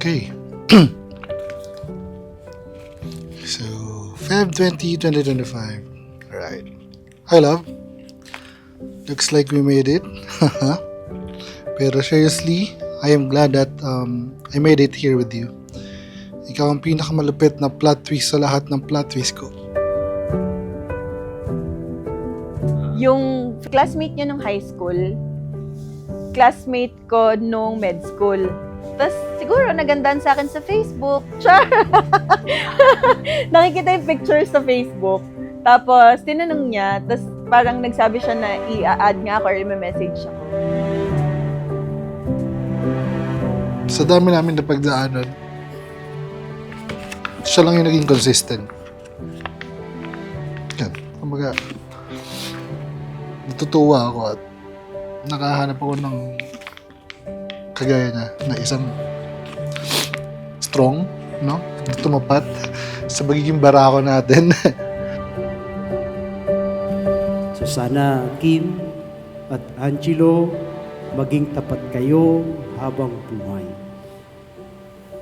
Okay. So, Feb 20, 2025. Alright. Hi, love. Looks like we made it. Pero seriously, I am glad that I made it here with you. Ikaw ang pinakamalupit na plot twist sa lahat ng plot twist ko. Yung classmate niya nung high school, classmate ko nung med school. Tapos siguro nagandaan sa akin sa Facebook. Char! Nakikita yung pictures sa Facebook. Tapos tinanong niya, tapos parang nagsabi siya na i-add nga ako or i-message ako. Sa dami namin na pagdaanan, siya lang yung naging consistent. Yan. Kumbaga, natutuwa ako at nakahanap ako ng kagaya niya na isang strong, no? Tumapat sa magiging barako natin. So sana Kim at Angelo, maging tapat kayo habang buhay.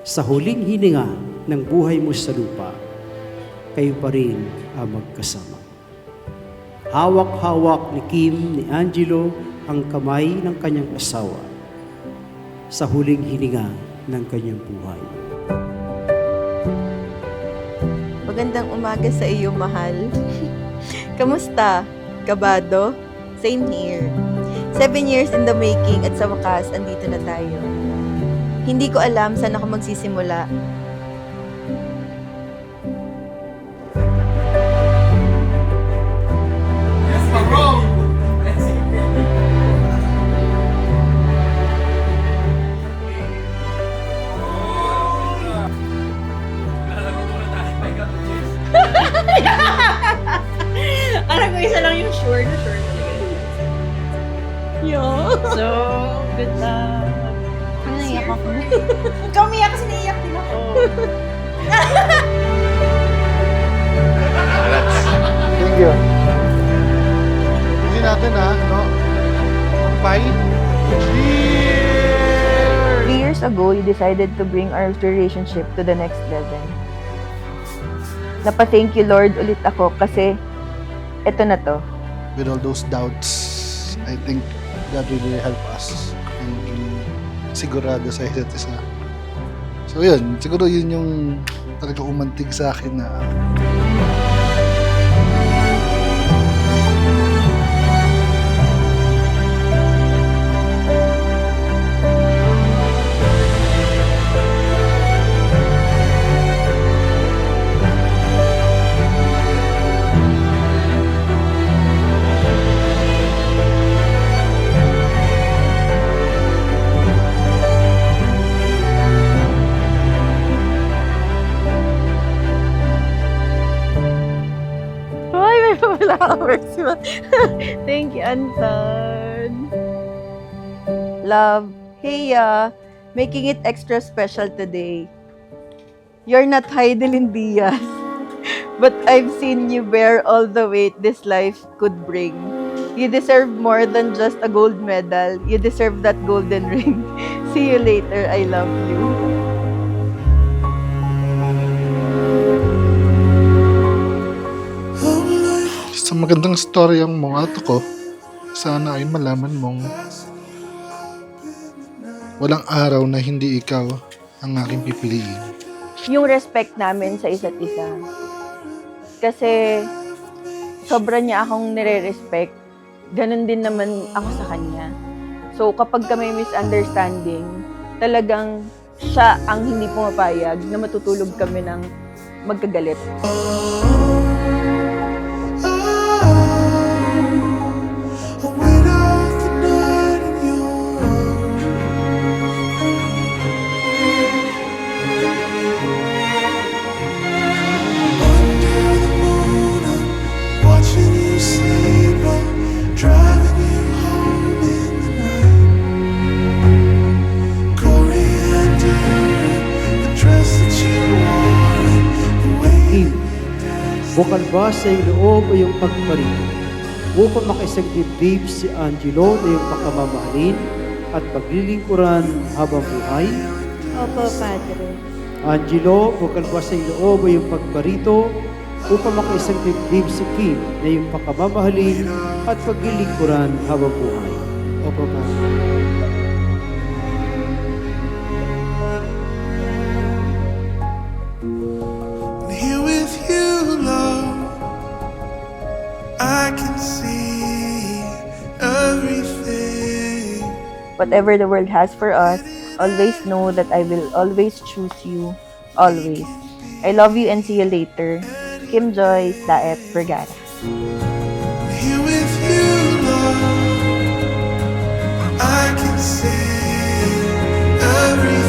Sa huling hininga ng buhay mo sa lupa, kayo pa rin ang magkasama. Hawak-hawak ni Kim, ni Angelo, ang kamay ng kanyang asawa sa huling hininga ng kanyang buhay. Magandang umaga sa iyo, mahal. Kamusta? Kabado? Same here. 7 years in the making at sa wakas, andito na tayo. Hindi ko alam saan ako magsisimula. Alam ko isa lang yung sure na sure talaga. Yo! So, good luck. Ano naiyak ako? Ikaw umiyak kasi naiyak din ako. Thank you. Hindi natin no? Bye. Cheers! 3 years ago, you decided to bring our relationship to the next level. Napa-thank you, Lord, ulit ako kasi eto na to. With all those doubts, I think God really help us and maging sigurado sa isa't isa. So yun, siguro yun yung talaga umantig sa akin na Flowers. Thank you, Anton. Love, hey, making it extra special today. You're not Heidelin Diaz, but I've seen you bear all the weight this life could bring. You deserve more than just a gold medal. You deserve that golden ring. See you later. I love you. sa magandang storyang mo at ako, sana ay malaman mong walang araw na hindi ikaw ang aking pipiliin. Yung respect namin sa isa't isa. Kasi sobra niya akong nire-respect. Ganun din naman ako sa kanya. So kapag kami misunderstanding, talagang siya ang hindi pumapayag na matutulog kami ng magkagalit. Bukal ba sa iyong loob o iyong pagparito upang makaisang dibdib si Angelo na iyong pakamamahalin at paglilingkuran habang buhay? Opo, Padre. Angelo, bukalwas sa loob ay yung pagbarito upang makaisang dibdib si Kim na yung pagkamamahalin at paglilingkuran habang buhay. Opo, Padre. Here with you, love, I can see everything. Whatever the world has for us, always know that I will always choose you. Always. I love you and see you later. Kim Joyce, Daet, Vergara. Here with you, love, I can see everything.